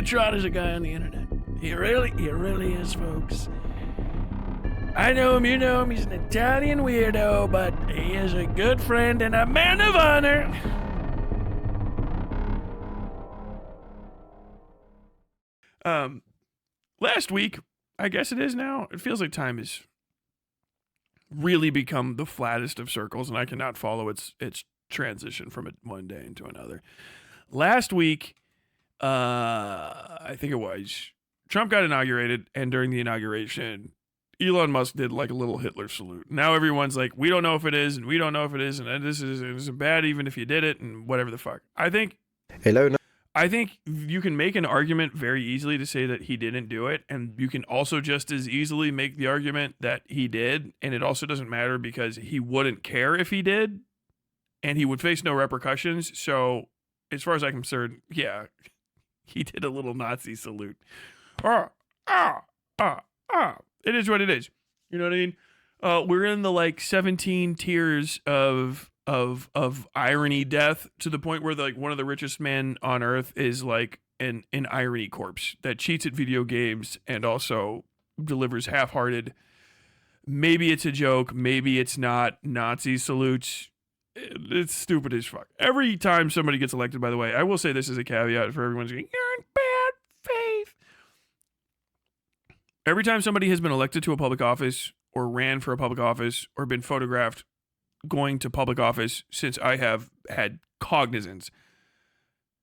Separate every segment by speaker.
Speaker 1: Metatron is a guy on the internet. He really is, folks. I know him, you know him. He's an Italian weirdo, but he is a good friend and a man of honor. Last week, I guess it is now, it feels like time has really become the flattest of circles, and I cannot follow its transition from it one day into another. Last week, I think it was, Trump got inaugurated, and during the inauguration, Elon Musk did like a little Hitler salute. Now everyone's like, we don't know if it is, and we don't know if it is, and this is bad even if you did it, and whatever the fuck. I think you can make an argument very easily to say that he didn't do it, and you can also just as easily make the argument that he did, and it also doesn't matter because he wouldn't care if he did, and he would face no repercussions. So, as far as I'm concerned, yeah, he did a little Nazi salute. It is what it is. You know what I mean? We're in the like 17 tiers of irony death, to the point where like one of the richest men on earth is like an irony corpse that cheats at video games and also delivers half-hearted, maybe it's a joke, maybe it's not, Nazi salutes. It's stupid as fuck. Every time somebody gets elected, by the way, I will say this as a caveat for everyone's going, you're in bad faith. Every time somebody has been elected to a public office or ran for a public office or been photographed going to public office since I have had cognizance,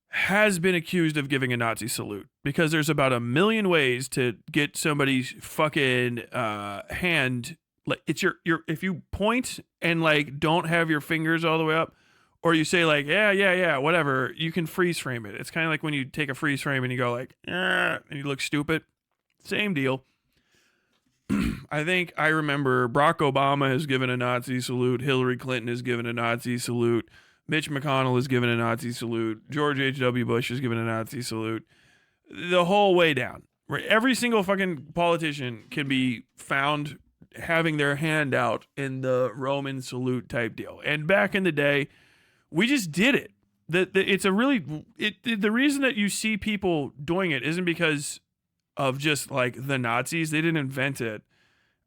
Speaker 1: has been accused of giving a Nazi salute, because there's about a million ways to get somebody's fucking hand. Like, it's your if you point and like don't have your fingers all the way up, or you say like yeah whatever, you can freeze frame it. It's kind of like when you take a freeze frame and you go like and you look stupid. Same deal. I remember Barack Obama has given a Nazi salute. Hillary Clinton has given a Nazi salute. Mitch McConnell has given a Nazi salute. George H.W. Bush has given a Nazi salute. The whole way down. Right? Every single fucking politician can be found having their hand out in the Roman salute type deal. And back in the day, we just did it. The reason that you see people doing it isn't because of just like the Nazis. They didn't invent it.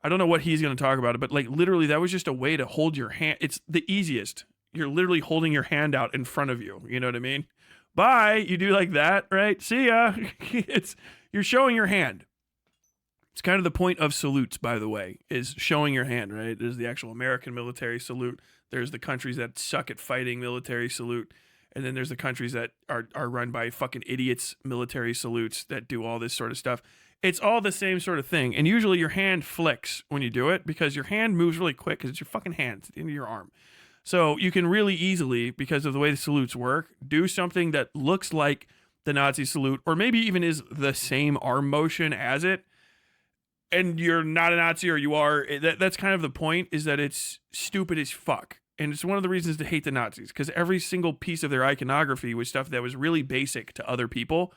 Speaker 1: I don't know what he's going to talk about it, but like literally that was just a way to hold your hand. It's the easiest. You're literally holding your hand out in front of you. You know what I mean? Bye. You do like that, right? See ya. You're showing your hand. It's kind of the point of salutes, by the way, is showing your hand, right? There's the actual American military salute. There's the countries that suck at fighting military salute. And then there's the countries that are run by fucking idiots, military salutes that do all this sort of stuff. It's all the same sort of thing. And usually your hand flicks when you do it because your hand moves really quick because it's your fucking hand. It's the end of your arm. So you can really easily, because of the way the salutes work, do something that looks like the Nazi salute, or maybe even is the same arm motion as it. And you're not a Nazi, or you are. That's kind of the point, is that it's stupid as fuck. And it's one of the reasons to hate the Nazis, because every single piece of their iconography was stuff that was really basic to other people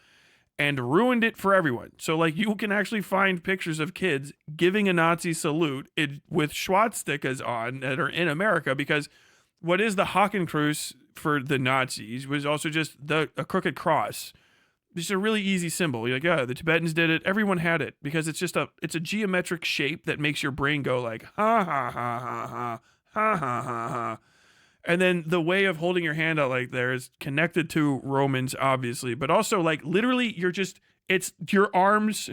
Speaker 1: and ruined it for everyone. So like you can actually find pictures of kids giving a Nazi salute with swastikas on that are in America, because what is the Hakenkreuz for the Nazis was also just a crooked cross. Just a really easy symbol. You're like, yeah, the Tibetans did it. Everyone had it, because it's a geometric shape that makes your brain go like, ha ha ha ha ha. Ha ha ha ha. And then the way of holding your hand out like there is connected to Romans, obviously, but also like literally it's your arms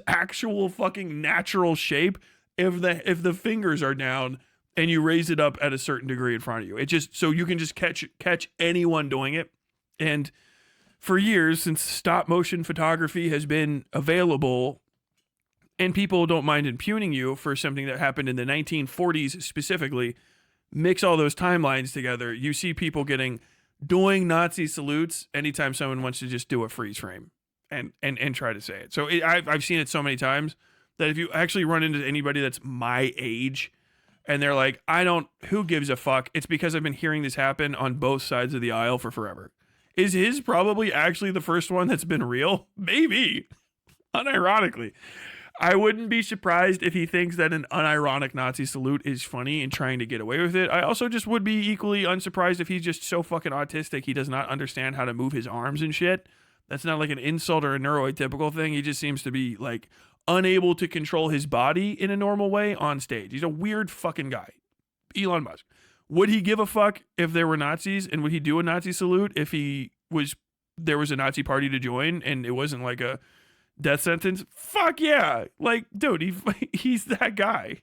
Speaker 1: actual fucking natural shape if the fingers are down and you raise it up at a certain degree in front of you. It just, so you can just catch anyone doing it. And for years, since stop motion photography has been available, and people don't mind impugning you for something that happened in the 1940s specifically, mix all those timelines together, you see people doing Nazi salutes anytime someone wants to just do a freeze frame and try to say it. So I've seen it so many times that if you actually run into anybody that's my age and they're like, who gives a fuck? It's because I've been hearing this happen on both sides of the aisle for forever. Is his probably actually the first one that's been real? Maybe. Unironically. I wouldn't be surprised if he thinks that an unironic Nazi salute is funny and trying to get away with it. I also just would be equally unsurprised if he's just so fucking autistic he does not understand how to move his arms and shit, That's not like an insult or a neuroatypical thing. He just seems to be like unable to control his body in a normal way on stage. He's a weird fucking guy. Elon Musk. Would he give a fuck if there were Nazis, and would he do a Nazi salute if there was a Nazi party to join and it wasn't like a death sentence? Fuck yeah. Like, dude, he's that guy.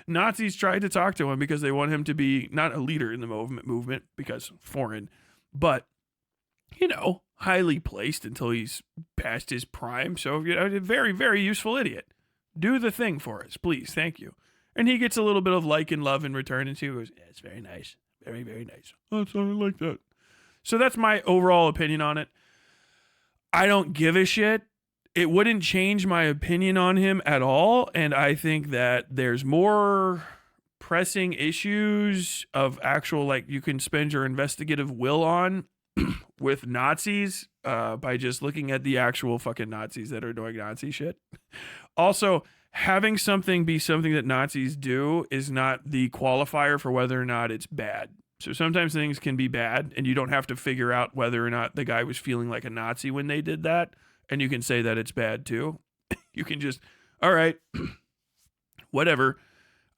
Speaker 1: Nazis tried to talk to him because they want him to be not a leader in the movement because foreign, but, you know, highly placed until he's past his prime. So, you know, a very, very useful idiot. Do the thing for us, please. Thank you. And he gets a little bit of like and love in return, and she goes, yeah, it's very nice. Very, very nice. Oh, I like that. So that's my overall opinion on it. I don't give a shit. It wouldn't change my opinion on him at all, and I think that there's more pressing issues of actual, like, you can spend your investigative will on with Nazis by just looking at the actual fucking Nazis that are doing Nazi shit. Also, having something be something that Nazis do is not the qualifier for whether or not it's bad. So sometimes things can be bad, and you don't have to figure out whether or not the guy was feeling like a Nazi when they did that. And you can say that it's bad too. You can just, all right, whatever.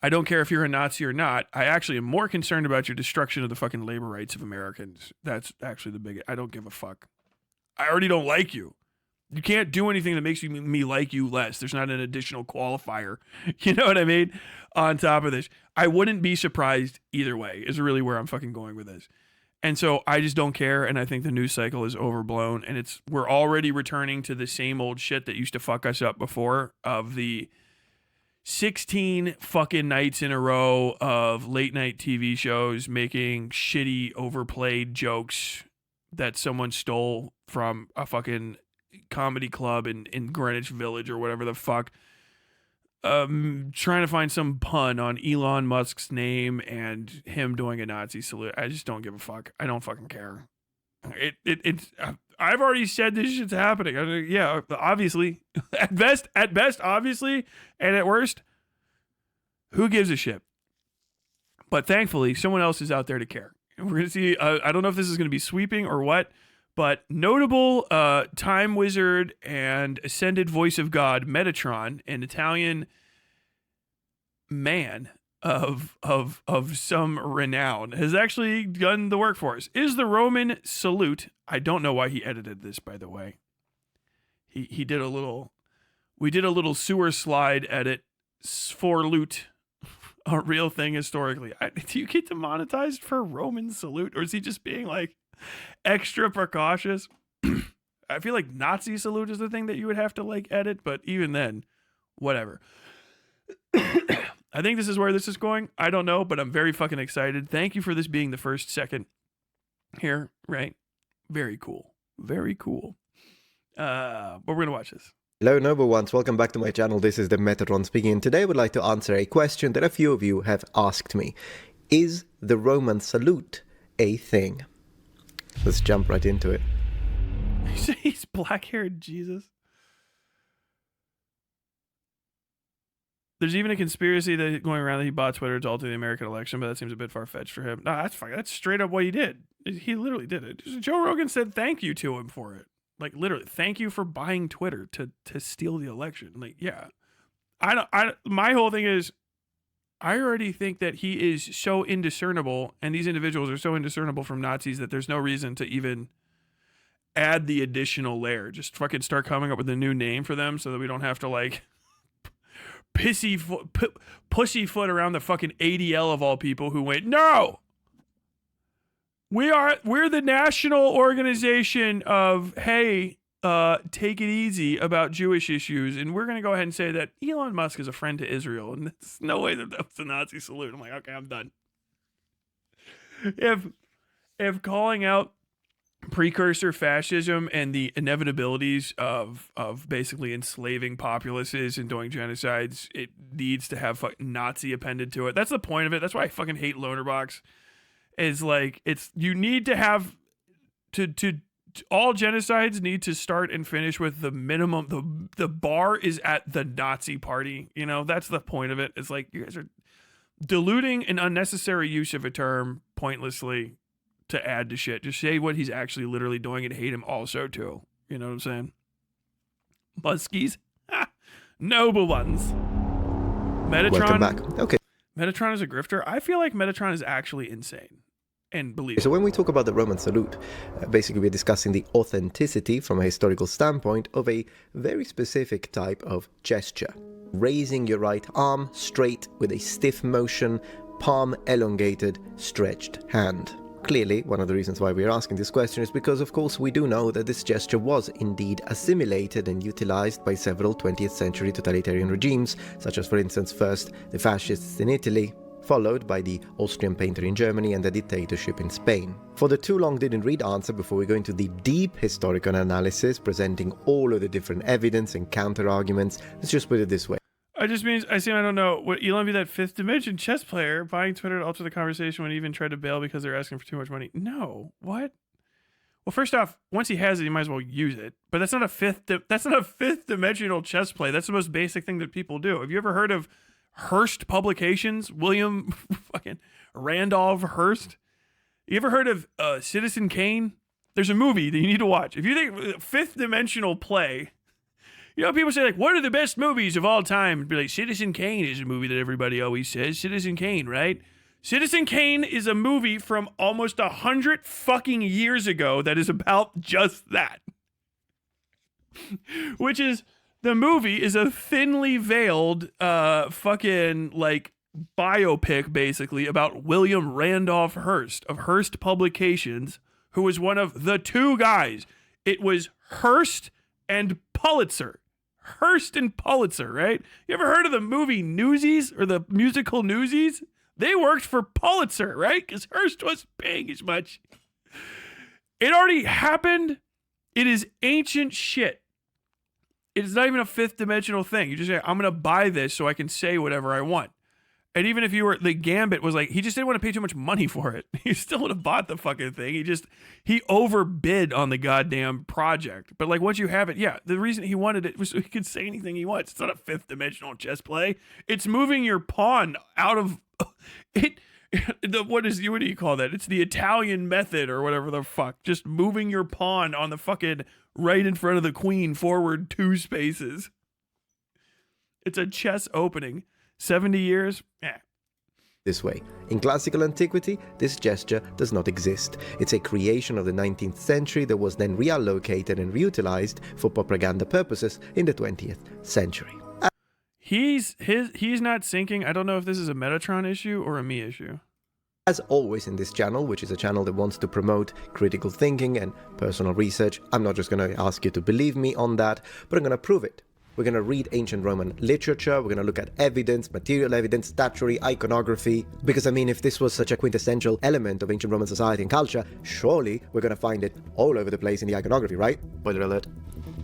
Speaker 1: I don't care if you're a Nazi or not. I actually am more concerned about your destruction of the fucking labor rights of Americans. That's actually the biggest. I don't give a fuck. I already don't like you. You can't do anything that makes me like you less. There's not an additional qualifier. You know what I mean? On top of this, I wouldn't be surprised either way is really where I'm fucking going with this. And so I just don't care, and I think the news cycle is overblown, and we're already returning to the same old shit that used to fuck us up before, of the 16 fucking nights in a row of late night TV shows making shitty overplayed jokes that someone stole from a fucking comedy club in Greenwich Village or whatever the fuck. Trying to find some pun on Elon Musk's name and him doing a Nazi salute. I just don't give a fuck. I don't fucking care. It's I've already said this shit's happening. Yeah, obviously. At best, obviously, and at worst, who gives a shit? But thankfully, someone else is out there to care. And we're gonna see. I don't know if this is gonna be sweeping or what, but notable time wizard and ascended voice of God, Metatron, an Italian man of some renown, has actually done the work for us. Is the Roman salute? I don't know why he edited this, by the way. He did a little. We did a little sewer slide edit for loot, a real thing historically. Do you get demonetized for Roman salute, or is he just being like extra precautious? I feel like Nazi salute is the thing that you would have to like edit, but even then, whatever. I think this is where this is going. I don't know, but I'm very fucking excited. Thank you for this being the first second here, right? Very cool. Very cool. But we're gonna watch this.
Speaker 2: Hello noble ones, welcome back to my channel. This is the Metatron speaking, and today I would like to answer a question that a few of you have asked me. Is the Roman salute a thing? Let's jump right into it.
Speaker 1: He's black-haired Jesus. There's even a conspiracy that going around that he bought Twitter to alter the American election, but that seems a bit far-fetched for him. No, that's fine. That's straight up what he did. He literally did it. Joe Rogan said thank you to him for it. Like, literally, thank you for buying Twitter to steal the election. Like, yeah. My whole thing is, I already think that he is so indiscernible, and these individuals are so indiscernible from Nazis that there's no reason to even add the additional layer. Just fucking start coming up with a new name for them so that we don't have to, like, pussyfoot around the fucking ADL of all people who went, no! We're the national organization of, hey, take it easy about Jewish issues, and we're going to go ahead and say that Elon Musk is a friend to Israel, and there's no way that that's a Nazi salute. I'm like, okay, I'm done. If calling out precursor fascism and the inevitabilities of basically enslaving populaces and doing genocides, it needs to have Nazi appended to it. That's the point of it. That's why I fucking hate Loanerbox. Is like, you need to have all genocides need to start and finish with the minimum. The bar is at the Nazi party. You know, that's the point of it. It's like, you guys are diluting an unnecessary use of a term pointlessly to add to shit. Just say what he's actually literally doing and hate him also too. You know what I'm saying? Muskies, noble ones. Metatron.
Speaker 2: Welcome back. Okay.
Speaker 1: Metatron is a grifter. I feel like Metatron is actually insane and believable.
Speaker 2: So when we talk about the Roman salute, basically we're discussing the authenticity from a historical standpoint of a very specific type of gesture. Raising your right arm straight with a stiff motion, palm elongated, stretched hand. Clearly, one of the reasons why we're asking this question is because, of course, we do know that this gesture was indeed assimilated and utilized by several 20th century totalitarian regimes, such as, for instance, first the fascists in Italy, followed by the Austrian painter in Germany and the dictatorship in Spain. For the too long didn't read answer, before we go into the deep historical analysis, presenting all of the different evidence and counter-arguments, let's just put it this way.
Speaker 1: I don't know. Would Elon be that fifth dimension chess player buying Twitter to alter the conversation when he even tried to bail because they're asking for too much money? No. What? Well, first off, once he has it, he might as well use it. But that's not a fifth dimensional chess play. That's the most basic thing that people do. Have you ever heard of Hearst Publications? William fucking Randolph Hearst? You ever heard of Citizen Kane? There's a movie that you need to watch. If you think fifth dimensional play, you know, people say, like, what are the best movies of all time? Be like, Citizen Kane is a movie that everybody always says. Citizen Kane, right? Citizen Kane is a movie from almost 100 fucking years ago that is about just that. Which is, the movie is a thinly veiled fucking, like, biopic, basically, about William Randolph Hearst of Hearst Publications, who was one of the two guys. It was Hearst and Pulitzer. Hearst and Pulitzer, right? You ever heard of the movie Newsies or the musical Newsies? They worked for Pulitzer, right? Because Hearst wasn't paying as much. It already happened. It is ancient shit. It is not even a fifth dimensional thing. You just say, I'm going to buy this so I can say whatever I want. And even if you were, the Gambit was like, he just didn't want to pay too much money for it. He still would have bought the fucking thing. He overbid on the goddamn project. But like, once you have it, yeah, the reason he wanted it was so he could say anything he wants. It's not a fifth dimensional chess play. It's moving your pawn out of it. What do you call that? It's the Italian method or whatever the fuck. Just moving your pawn on the fucking right in front of the queen forward 2 spaces. It's a chess opening. 70 years? Yeah.
Speaker 2: This way. In classical antiquity, this gesture does not exist. It's a creation of the 19th century that was then reallocated and reutilized for propaganda purposes in the 20th century.
Speaker 1: He's not syncing. I don't know if this is a Metatron issue or a me issue.
Speaker 2: As always in this channel, which is a channel that wants to promote critical thinking and personal research, I'm not just going to ask you to believe me on that, but I'm going to prove it. We're going to read ancient Roman literature, we're going to look at evidence, material evidence, statuary, iconography, because I mean, if this was such a quintessential element of ancient Roman society and culture, surely we're going to find it all over the place in the iconography, right? Spoiler alert.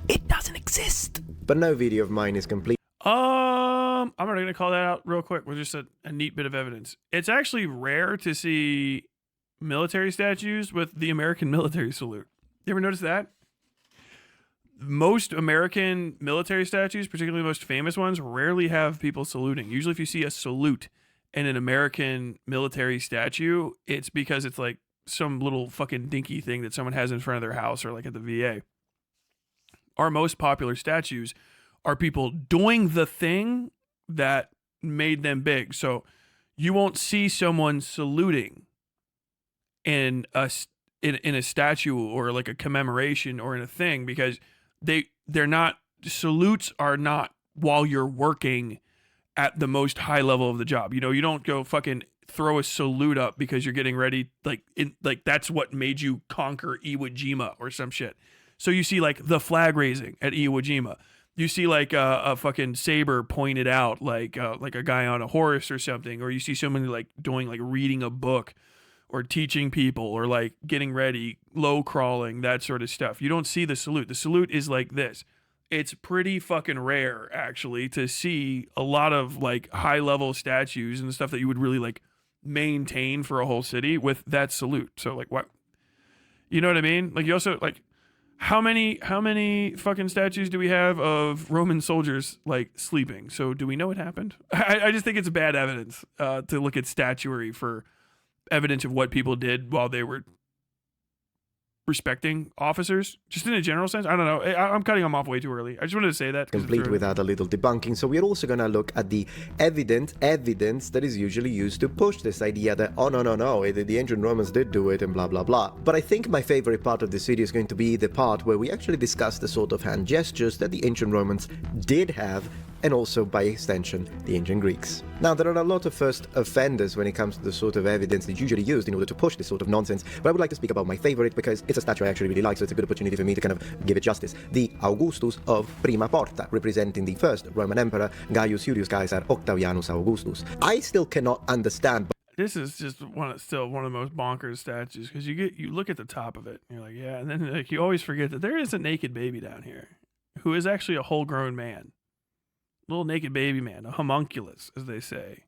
Speaker 2: It doesn't exist. But no video of mine is complete.
Speaker 1: I'm already going to call that out real quick with just a neat bit of evidence. It's actually rare to see military statues with the American military salute. You ever notice that? Most American military statues, particularly the most famous ones, rarely have people saluting. Usually if you see a salute in an American military statue, it's because it's like some little fucking dinky thing that someone has in front of their house or like at the VA. Our most popular statues are people doing the thing that made them big. So you won't see someone saluting in a statue or like a commemoration or in a thing because they're not, salutes are not while you're working at the most high level of the job. You know, you don't go fucking throw a salute up because you're getting ready, like that's what made you conquer Iwo Jima or some shit. So you see like the flag raising at Iwo Jima. You see like a fucking saber pointed out like a guy on a horse or something, or you see someone like doing like reading a book or teaching people or like getting ready, low crawling, that sort of stuff. You don't see the salute. The salute is like this. It's pretty fucking rare actually to see a lot of like high level statues and stuff that you would really like maintain for a whole city with that salute. So like what, you know what I mean? Like you also like, how many fucking statues do we have of Roman soldiers like sleeping? So do we know what happened? I just think it's bad evidence to look at statuary for evidence of what people did while they were respecting officers, just in a general sense. I don't know. I'm cutting them off way too early. I just wanted to say that.
Speaker 2: Complete with that a little debunking. So we're also going to look at the evidence that is usually used to push this idea that, oh, no, the ancient Romans did do it and blah, blah, blah. But I think my favorite part of this video is going to be the part where we actually discuss the sort of hand gestures that the ancient Romans did have, and also, by extension, the ancient Greeks. Now, there are a lot of first offenders when it comes to the sort of evidence that's usually used in order to push this sort of nonsense, but I would like to speak about my favorite because it's a statue I actually really like, so it's a good opportunity for me to kind of give it justice. The Augustus of Prima Porta, representing the first Roman emperor, Gaius Julius Caesar Octavianus Augustus. I still cannot understand.
Speaker 1: This is just still one of the most bonkers statues, because you look at the top of it, and you're like, yeah, and then like you always forget that there is a naked baby down here, who is actually a whole grown man. Little naked baby man, a homunculus, as they say.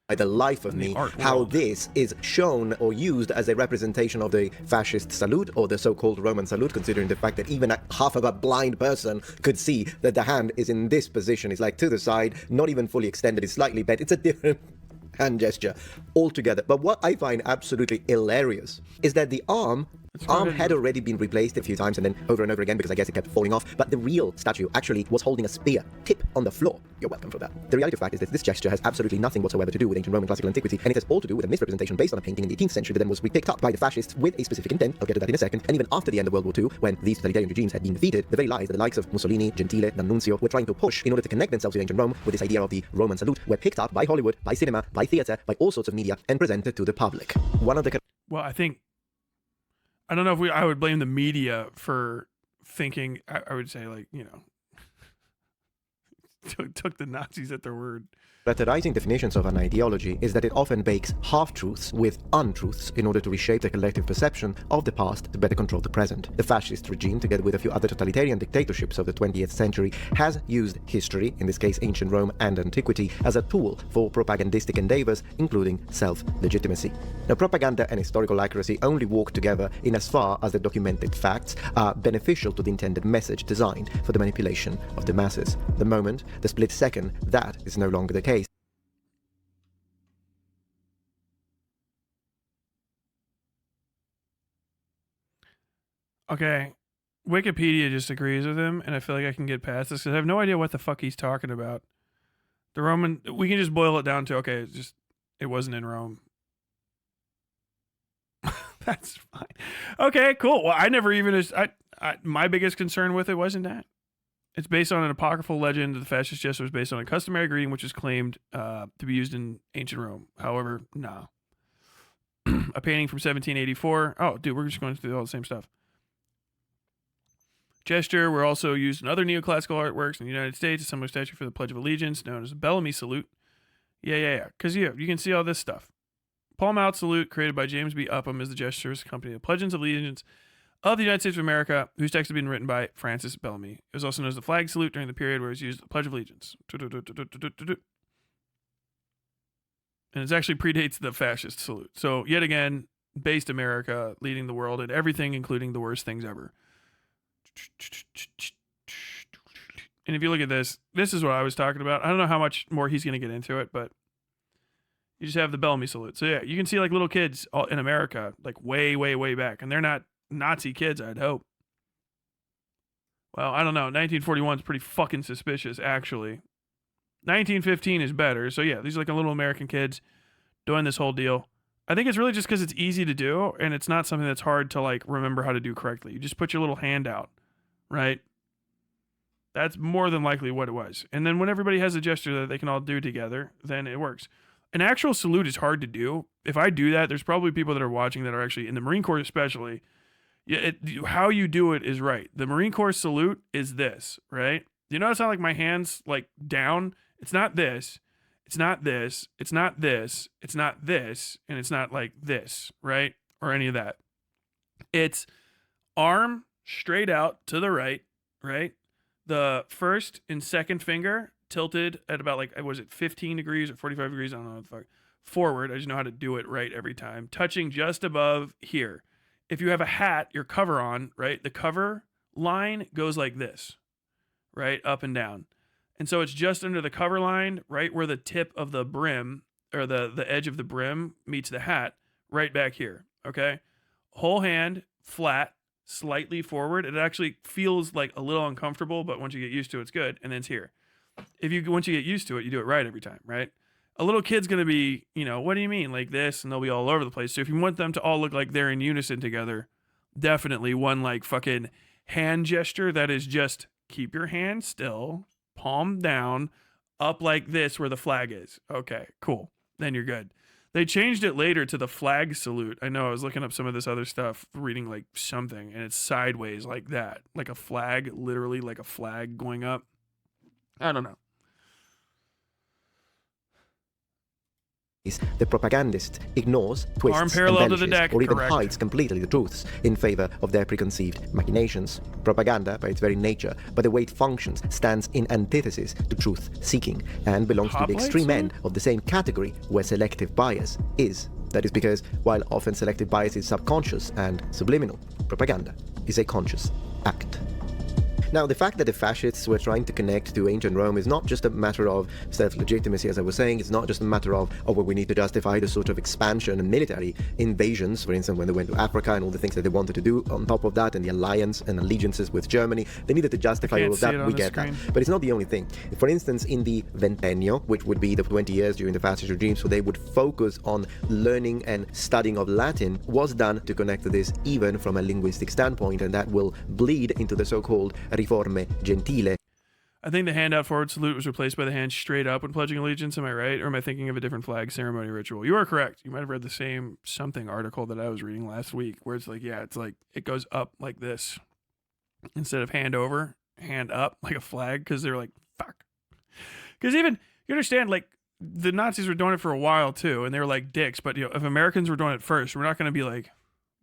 Speaker 2: By the life of me, how this is shown or used as a representation of the fascist salute, or the so-called Roman salute, considering the fact that even half of a blind person could see that the hand is in this position. It's like to the side, not even fully extended, it's slightly bent. It's a different hand gesture altogether. But what I find absolutely hilarious is that the arm had already been replaced a few times and then over and over again, because I guess it kept falling off, but the real statue actually was holding a spear tip on the floor. You're welcome for that. The reality of fact is that this gesture has absolutely nothing whatsoever to do with ancient Roman classical antiquity, and it has all to do with a misrepresentation based on a painting in the 18th century that then was picked up by the fascists with a specific intent. I'll get to that in a second. And even after the end of World War II, when these totalitarian regimes had been defeated, the very lies that the likes of Mussolini, Gentile, D'Annunzio were trying to push in order to connect themselves with ancient Rome with this idea of the Roman salute were picked up by Hollywood, by cinema, by theater, by all sorts of media, and presented to the public. One of the...
Speaker 1: Well, I don't know if I would blame the media for thinking, I would say, like, you know, took the Nazis at their word.
Speaker 2: Characterizing definitions of an ideology is that it often bakes half-truths with untruths in order to reshape the collective perception of the past to better control the present. The fascist regime, together with a few other totalitarian dictatorships of the 20th century, has used history, in this case ancient Rome and antiquity, as a tool for propagandistic endeavors, including self-legitimacy. Now, propaganda and historical accuracy only walk together in as far as the documented facts are beneficial to the intended message designed for the manipulation of the masses. The moment, the split second, that is no longer the case.
Speaker 1: Okay, Wikipedia just agrees with him, and I feel like I can get past this because I have no idea what the fuck he's talking about. The Roman, we can just boil it down to, okay, it wasn't in Rome. That's fine. Okay, cool. Well, I never even, my biggest concern with it wasn't that. It's based on an apocryphal legend that the fascist gesture was based on a customary greeting which is claimed to be used in ancient Rome. However, no. A painting from 1784. Oh, dude, we're just going through all the same stuff. Gesture were also used in other neoclassical artworks in the United States, a similar statue for the Pledge of Allegiance, known as the Bellamy Salute. Yeah. Because you can see all this stuff. Palm out salute, created by James B. Upham, is the gesture accompanying the Pledge of Allegiance of the United States of America, whose text had been written by Francis Bellamy. It was also known as the flag salute during the period where it was used the Pledge of Allegiance. And it actually predates the fascist salute. So, yet again, based America, leading the world in everything, including the worst things ever. And if you look at this is what I was talking about. I don't know how much more he's going to get into it, but you just have the Bellamy salute. So yeah, you can see like little kids in America, like way, way, way back. And they're not Nazi kids, I'd hope. Well, I don't know. 1941 is pretty fucking suspicious, actually. 1915 is better. So yeah, these are like a little American kids doing this whole deal. I think it's really just because it's easy to do, and it's not something that's hard to like remember how to do correctly. You just put your little hand out, right? That's more than likely what it was. And then when everybody has a gesture that they can all do together, then it works. An actual salute is hard to do. If I do that, there's probably people that are watching that are actually in the Marine Corps, especially. Yeah, how you do it is right. The Marine Corps salute is this, right? You notice how like my hands like down? It's not this. It's not this, it's not this, it's not this, and it's not like this, right? Or any of that. It's arm straight out to the right, right? The first and second finger tilted at about like, was it 15 degrees or 45 degrees? I don't know what the fuck. Forward, I just know how to do it right every time. Touching just above here. If you have a hat, your cover on, right? The cover line goes like this, right? Up and down. And so it's just under the cover line, right where the tip of the brim or the edge of the brim meets the hat, right back here, okay? Whole hand, flat, slightly forward. It actually feels like a little uncomfortable, but once you get used to it, it's good. And then it's here. Once you get used to it, you do it right every time, right? A little kid's going to be, what do you mean? Like this, and they'll be all over the place. So if you want them to all look like they're in unison together, definitely one like fucking hand gesture that is just keep your hand still, palm down, up like this where the flag is. Okay, cool. Then you're good. They changed it later to the flag salute. I know I was looking up some of this other stuff, reading like something, and it's sideways like that. Like a flag, literally like a flag going up. I don't know.
Speaker 2: The propagandist ignores, twists,
Speaker 1: Arm parallel to the
Speaker 2: embellishes,
Speaker 1: deck,
Speaker 2: or even
Speaker 1: correct.
Speaker 2: hides completely the truths in favor of their preconceived machinations. Propaganda, by its very nature, by the way it functions, stands in antithesis to truth-seeking and belongs to the extreme end of the same category where selective bias is. That is because, while often selective bias is subconscious and subliminal, propaganda is a conscious act. Now, the fact that the fascists were trying to connect to ancient Rome is not just a matter of self-legitimacy, as I was saying. It's not just a matter of, well, we need to justify the sort of expansion and military invasions, for instance, when they went to Africa and all the things that they wanted to do on top of that, and the alliance and allegiances with Germany. They needed to justify all of that. We get that. But it's not the only thing. For instance, in the Ventennio, which would be the 20 years during the fascist regime, so they would focus on learning and studying of Latin, was done to connect to this even from a linguistic standpoint, and that will bleed into the so-called Riforme Gentile.
Speaker 1: I think the hand out forward salute was replaced by the hand straight up when pledging allegiance. Am I right? Or am I thinking of a different flag ceremony ritual? You are correct. You might have read the same something article that I was reading last week where it's like, yeah, it's like it goes up like this instead of hand over, hand up like a flag, because they're like, fuck. Because even, you understand, like, the Nazis were doing it for a while too, and they were like dicks, but if Americans were doing it first, we're not going to be like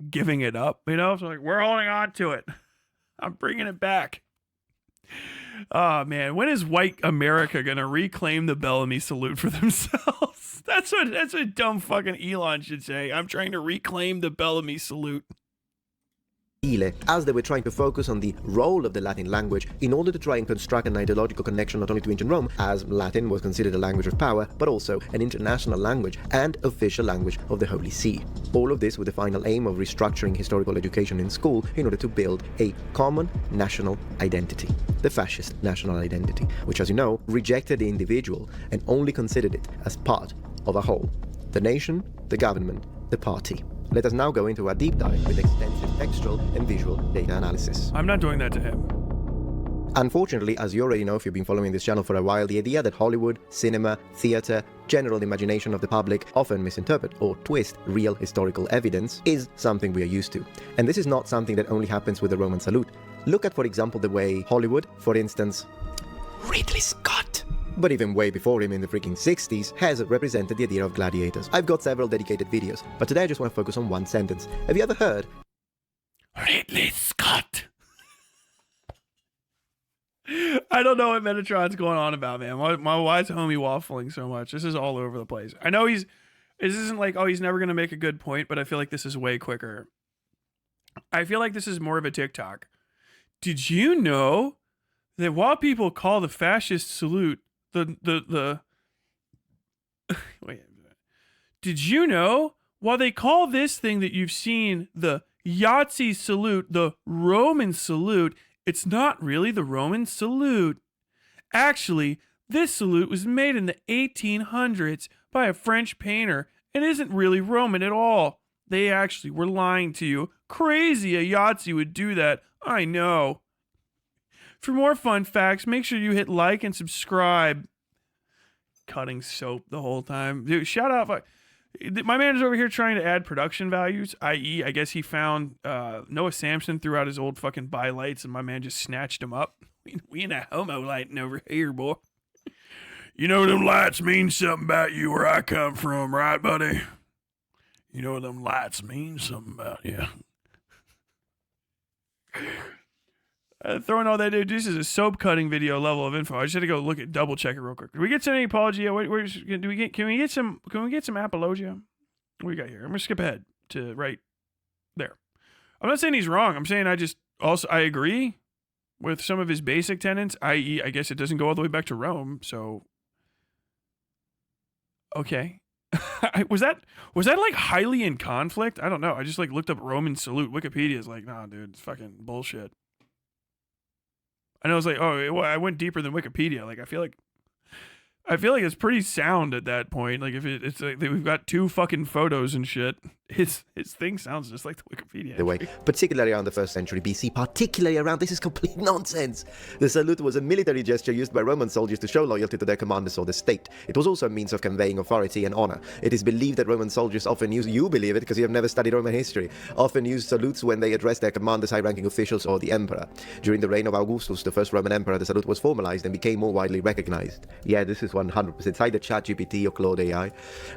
Speaker 1: giving it up, So like, we're holding on to it. I'm bringing it back. Oh man, when is white America gonna reclaim the Bellamy salute for themselves? That's what dumb fucking Elon should say. I'm trying to reclaim the Bellamy salute.
Speaker 2: As they were trying to focus on the role of the Latin language in order to try and construct an ideological connection not only to ancient Rome, as Latin was considered a language of power, but also an international language and official language of the Holy See. All of this with the final aim of restructuring historical education in school in order to build a common national identity, the fascist national identity, which, as you know, rejected the individual and only considered it as part of a whole: the nation, the government, the party. Let us now go into a deep dive with extensive textual and visual data analysis.
Speaker 1: I'm not doing that to him.
Speaker 2: Unfortunately, as you already know if you've been following this channel for a while, the idea that Hollywood, cinema, theater, general imagination of the public often misinterpret or twist real historical evidence is something we are used to. And this is not something that only happens with the Roman salute. Look at, for example, the way Hollywood, for instance, Ridley Scott, but even way before him in the freaking 60s, has represented the idea of gladiators. I've got several dedicated videos, but today I just want to focus on one sentence. Have you ever heard
Speaker 1: Ridley Scott? I don't know what Metatron's going on about, man. Why is Homie waffling so much? This is all over the place. I know this isn't like, oh, he's never going to make a good point, but I feel like this is way quicker. I feel like this is more of a TikTok. Did you know that while people call the fascist salute wait, did you know while they call this thing that you've seen the Yahtzee salute the Roman salute, it's not really the Roman salute. Actually, this salute was made in the 1800s by a French painter and isn't really Roman at all. They actually were lying to you. Crazy a Yahtzee would do that. I know. For more fun facts, make sure you hit like and subscribe. Cutting soap the whole time. Dude, shout out. My man is over here trying to add production values, i.e., I guess he found Noah Samson threw out his old fucking buy lights, and my man just snatched them up. We in a homo lighting over here, boy. You know them lights mean something about you where I come from, right, buddy? You know them lights mean something about you. Throwing all that, dude. This is a soap cutting video level of info. I just had to go double check it real quick. Did we get any apologia? Can we get some apologia? What we got here? I'm gonna skip ahead to right there. I'm not saying he's wrong. I'm saying I agree with some of his basic tenets, i.e., I guess it doesn't go all the way back to Rome. So, okay. was that like highly in conflict? I don't know. I just like looked up Roman salute. Wikipedia is like, nah, dude, it's fucking bullshit. I know it's like, oh, I went deeper than Wikipedia. Like, I feel like it's pretty sound at that point. Like, if it's like we've got 2 fucking photos and shit, his thing sounds just like the Wikipedia.
Speaker 2: The way, particularly around the 1st century BC, particularly around, this is complete nonsense. The salute was a military gesture used by Roman soldiers to show loyalty to their commanders or the state. It was also a means of conveying authority and honor. It is believed that Roman soldiers often use, you believe it because you have never studied Roman history, often used salutes when they address their commanders, high-ranking officials, or the emperor. During the reign of Augustus, the first Roman emperor, the salute was formalized and became more widely recognized. Yeah, this is 100%. It's either ChatGPT or Claude AI.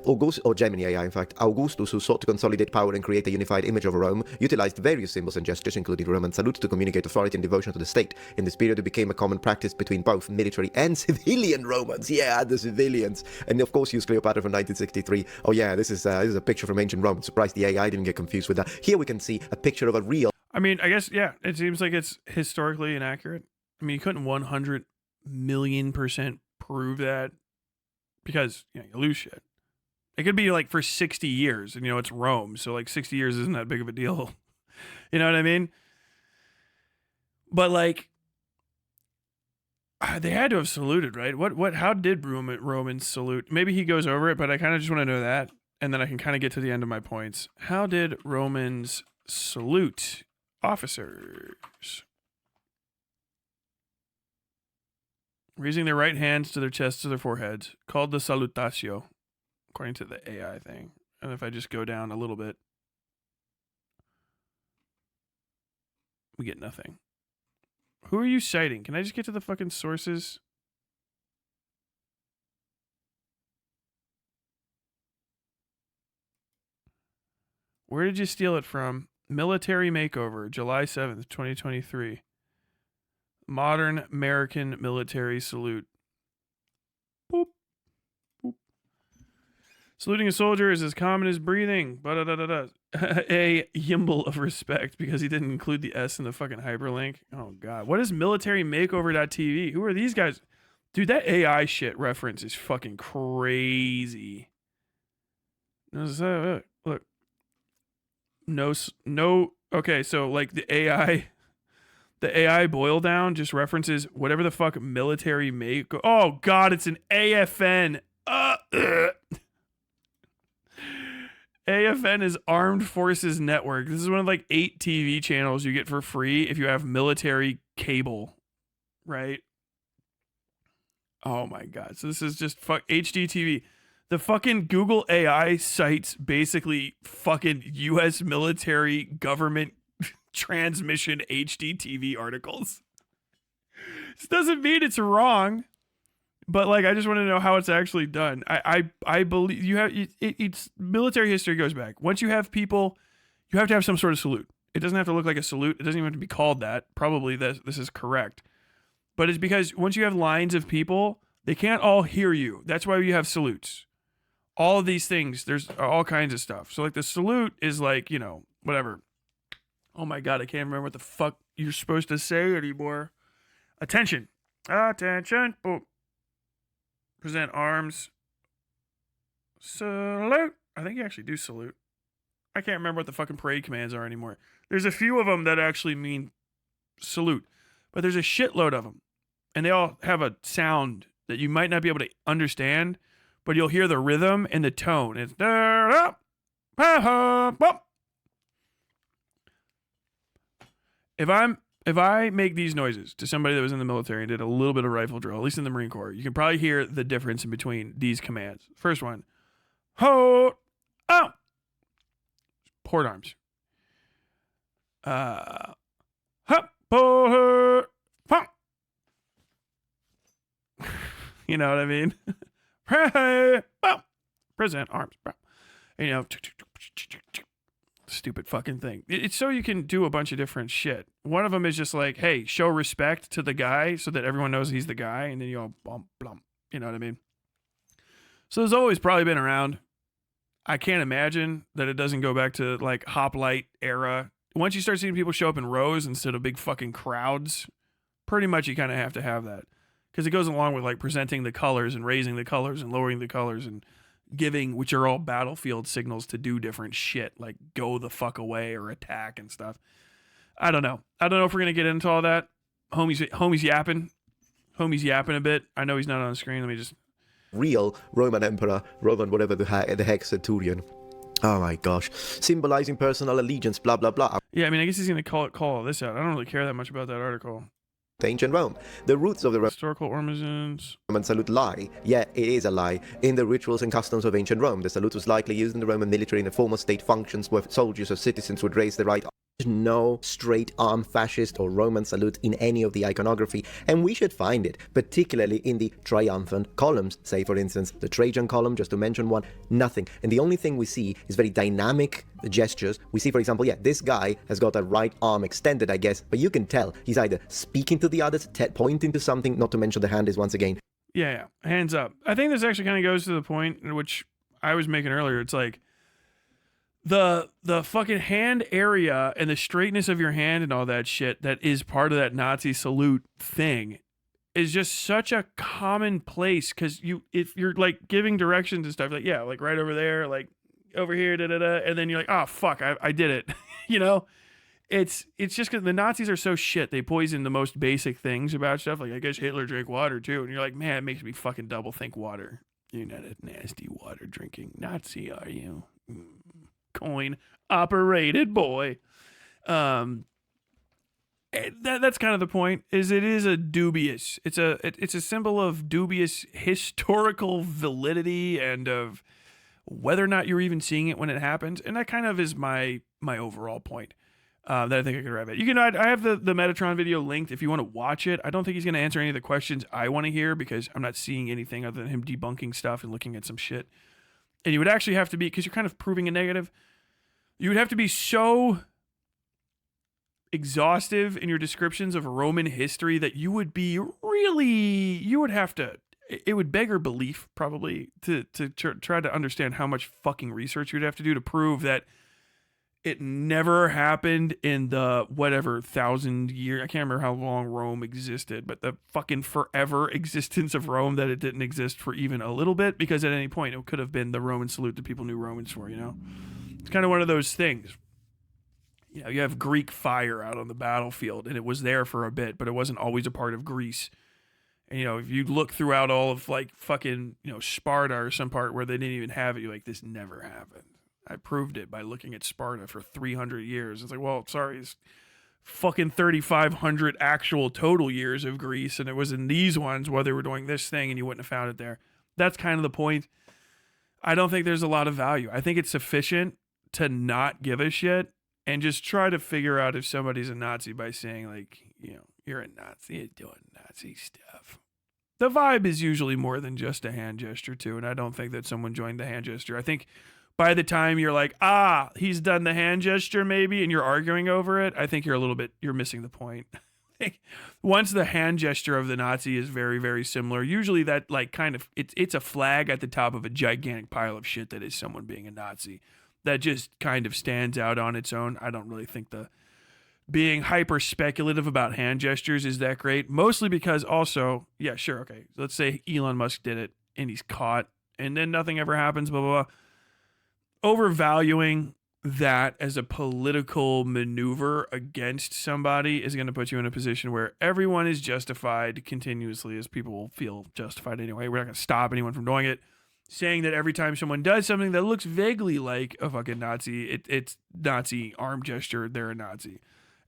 Speaker 2: Or Gemini AI, in fact. Augustus, who sought to consolidate power and create a unified image of Rome, utilized various symbols and gestures, including the Roman salute, to communicate authority and devotion to the state. In this period, it became a common practice between both military and civilian Romans. Yeah, the civilians. And of course, use Cleopatra from 1963. Oh yeah, this is a picture from ancient Rome. Surprised the AI didn't get confused with that. Here we can see a picture of a real...
Speaker 1: I mean, I guess, yeah, it seems like it's historically inaccurate. I mean, you couldn't 100 million% prove that because, you lose shit. It could be like for 60 years and, it's Rome. So like 60 years isn't that big of a deal. You know what I mean? But like, they had to have saluted, right? How did Roman salute? Maybe he goes over it, but I kind of just want to know that. And then I can kind of get to the end of my points. How did Romans salute officers? Raising their right hands to their chests to their foreheads, called the salutatio, according to the AI thing. And if I just go down a little bit, we get nothing. Who are you citing? Can I just get to the fucking sources? Where did you steal it from? Military Makeover, July 7th, 2023. Modern American military salute. Boop. Boop. Saluting a soldier is as common as breathing. A yimble of respect because he didn't include the S in the fucking hyperlink. Oh, God. What is militarymakeover.tv? Who are these guys? Dude, that AI shit reference is fucking crazy. Look. No. Okay, so like the AI boil down just references whatever the fuck military make. Oh God, it's an AFN. AFN is Armed Forces Network. This is one of like 8 TV channels you get for free if you have military cable, right? Oh my God. So this is just HDTV. The fucking Google AI cites basically fucking US military government transmission HDTV articles. This doesn't mean it's wrong, but like I just want to know how it's actually done. I believe you have it's military history goes back. Once you have people, you have to have some sort of salute. It doesn't have to look like a salute. It doesn't even have to be called that. Probably this is correct. But it's because once you have lines of people, they can't all hear you. That's why you have salutes. All of these things, there's all kinds of stuff. So like the salute is like, whatever. Oh my God, I can't remember what the fuck you're supposed to say anymore. Attention. Attention. Boom. Present arms. Salute. I think you actually do salute. I can't remember what the fucking parade commands are anymore. There's a few of them that actually mean salute, but there's a shitload of them. And they all have a sound that you might not be able to understand, but you'll hear the rhythm and the tone. It's if I make these noises to somebody that was in the military and did a little bit of rifle drill, at least in the Marine Corps, you can probably hear the difference in between these commands. First one, hold out, port arms. You know what I mean? Present arms, bro. Stupid fucking thing. It's so you can do a bunch of different shit. One of them is just like, hey, show respect to the guy so that everyone knows he's the guy, and then you all bump, blump. You know what I mean? So there's always probably been around. I can't imagine that it doesn't go back to like hoplite era. Once you start seeing people show up in rows instead of big fucking crowds, pretty much you kind of have to have that. Because it goes along with like presenting the colors and raising the colors and lowering the colors and which are all battlefield signals to do different shit, like go the fuck away or attack and stuff. I don't know if we're gonna get into all that. Homie's yapping. Homie's yapping a bit. I know he's not on the screen. Let me just...
Speaker 2: Real Roman emperor, Roman whatever the heck centurion. Oh my gosh. Symbolizing personal allegiance, blah, blah, blah.
Speaker 1: Yeah, I mean, I guess he's going to call all this out. I don't really care that much about that article.
Speaker 2: Ancient Rome. The roots of the
Speaker 1: historical ornaments.
Speaker 2: Roman salute lie. Yeah, it is a lie. In the rituals and customs of ancient Rome, the salute was likely used in the Roman military in the formal state functions where soldiers or citizens would raise the right arm. There's no straight arm fascist or Roman salute in any of the iconography, and we should find it, particularly in the triumphant columns. Say, for instance, the Trajan column, just to mention one, nothing. And the only thing we see is very dynamic gestures. We see, for example, yeah, this guy has got a right arm extended, I guess, but you can tell he's either speaking to the others, pointing to something, not to mention the hand is once again.
Speaker 1: Yeah, hands up. I think this actually kind of goes to the point in which I was making earlier. It's like, the fucking hand area and the straightness of your hand and all that shit that is part of that Nazi salute thing is just such a common place, because if you're like giving directions and stuff, like, yeah, like right over there, like over here, and then you're like, oh fuck, I did it. You know, it's just because the Nazis are so shit. They poison the most basic things about stuff. Like, I guess Hitler drank water too, and you're like, man, it makes me fucking double think water. You're not a nasty water drinking Nazi, are you? Coin operated boy. That's kind of the point. Is it is a dubious. It's a symbol of dubious historical validity and of whether or not you're even seeing it when it happens. And that kind of is my overall point. That I think I could arrive at. You can. I have the Metatron video linked if you want to watch it. I don't think he's going to answer any of the questions I want to hear, because I'm not seeing anything other than him debunking stuff and looking at some shit. And you would actually have to be, because you're kind of proving a negative, you would have to be so exhaustive in your descriptions of Roman history that you would be really, you would have to, it would beggar belief probably to try to understand how much fucking research you'd have to do to prove that it never happened in the whatever 1,000 year, I can't remember how long Rome existed, but the fucking forever existence of Rome, that it didn't exist for even a little bit, because at any point it could have been the Roman salute that people knew Romans for, you know? It's kind of one of those things. You know, you have Greek fire out on the battlefield, and it was there for a bit, but it wasn't always a part of Greece. And, you know, if you look throughout all of, like, fucking, you know, Sparta or some part where they didn't even have it, you're like, this never happened. I proved it by looking at Sparta for 300 years. It's like, well, sorry, it's fucking 3,500 actual total years of Greece, and it was in these ones where they were doing this thing, and you wouldn't have found it there. That's kind of the point. I don't think there's a lot of value. I think it's sufficient to not give a shit and just try to figure out if somebody's a Nazi by saying, like, you know, you're a Nazi, you're doing Nazi stuff. The vibe is usually more than just a hand gesture, too, and I don't think that someone joined the hand gesture. I think by the time you're like, he's done the hand gesture maybe, and you're arguing over it, I think you're missing the point. Once the hand gesture of the Nazi is very, very similar, usually that, like, kind of, it's a flag at the top of a gigantic pile of shit that is someone being a Nazi. That just kind of stands out on its own. I don't really think the being hyper speculative about hand gestures is that great. Mostly because also, yeah, sure, okay, let's say Elon Musk did it and he's caught and then nothing ever happens, blah, blah, blah. Overvaluing that as a political maneuver against somebody is going to put you in a position where everyone is justified continuously, as people will feel justified anyway. We're not going to stop anyone from doing it. Saying that every time someone does something that looks vaguely like a fucking Nazi, it's Nazi arm gesture, they're a Nazi.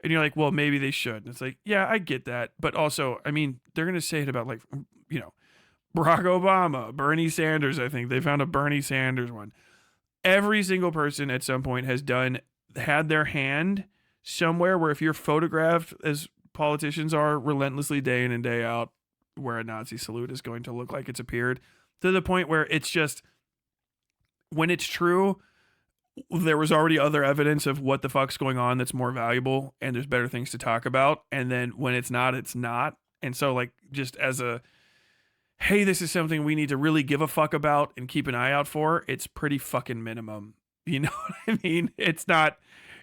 Speaker 1: And you're like, well, maybe they should. And it's like, yeah, I get that. But also, I mean, they're going to say it about, like, you know, Barack Obama, Bernie Sanders, I think. They found a Bernie Sanders one. Every single person at some point has had their hand somewhere where if you're photographed, as politicians are relentlessly day in and day out, where a Nazi salute is going to look like it's appeared. To the point where it's just, when it's true, there was already other evidence of what the fuck's going on that's more valuable, and there's better things to talk about. And then when it's not, it's not. And so, like, just as a, hey, this is something we need to really give a fuck about and keep an eye out for, it's pretty fucking minimum. You know what I mean? It's not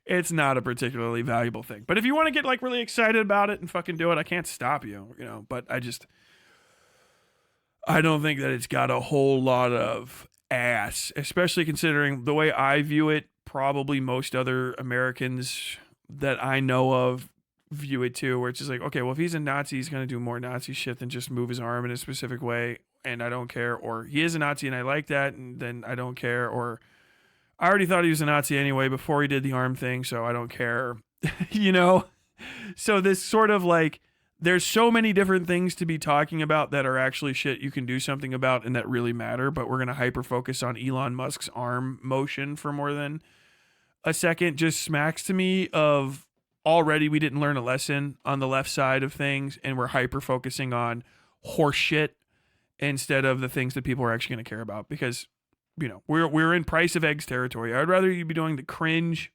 Speaker 1: a particularly valuable thing. But if you want to get, like, really excited about it and fucking do it, I can't stop you, you know, but I don't think that it's got a whole lot of ass, especially considering the way I view it. Probably most other Americans that I know of view it too, where it's just like, okay, well, if he's a Nazi, he's going to do more Nazi shit than just move his arm in a specific way, and I don't care. Or he is a Nazi and I like that, and then I don't care. Or I already thought he was a Nazi anyway before he did the arm thing, so I don't care. You know? So this sort of like, there's so many different things to be talking about that are actually shit you can do something about and that really matter, but we're going to hyper focus on Elon Musk's arm motion for more than a second. Just smacks to me of already we didn't learn a lesson on the left side of things, and we're hyper focusing on horse shit instead of the things that people are actually going to care about, because, you know, we're in price of eggs territory. I'd rather you be doing the cringe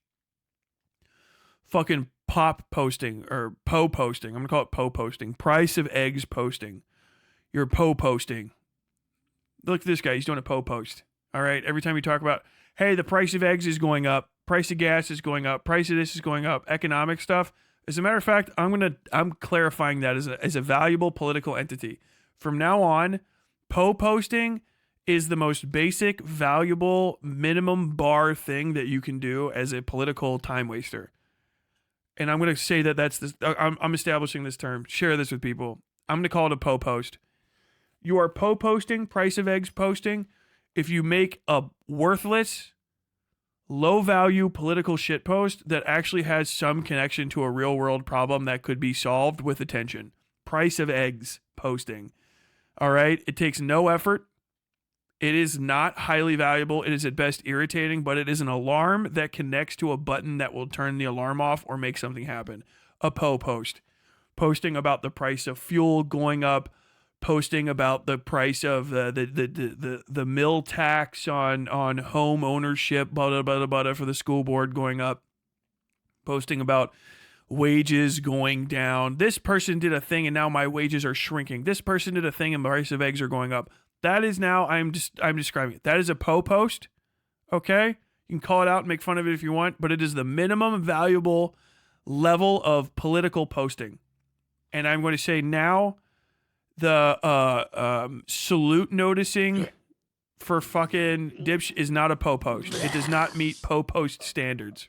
Speaker 1: fucking pop posting or po posting. I'm gonna call it po posting. Price of eggs posting. You're po posting. Look at this guy. He's doing a po post. All right. Every time you talk about, hey, the price of eggs is going up, price of gas is going up, price of this is going up, economic stuff. As a matter of fact, I'm clarifying that as a valuable political entity. From now on, po posting is the most basic, valuable, minimum bar thing that you can do as a political time waster. And I'm going to say that that's this. I'm establishing this term. Share this with people. I'm going to call it a po post. You are po posting, price of eggs posting, if you make a worthless, low value political shit post that actually has some connection to a real world problem that could be solved with attention. Price of eggs posting. All right. It takes no effort. It is not highly valuable. It is at best irritating, but it is an alarm that connects to a button that will turn the alarm off or make something happen. A po post. Posting about the price of fuel going up, posting about the price of the mill tax on home ownership, blah, blah, blah, blah, for the school board going up, posting about wages going down. This person did a thing and now my wages are shrinking. This person did a thing and the price of eggs are going up. That is now, I'm describing it. That is a po post, okay? You can call it out and make fun of it if you want, but it is the minimum valuable level of political posting. And I'm going to say now, the salute noticing for fucking dipsh is not a po post. It does not meet po post standards.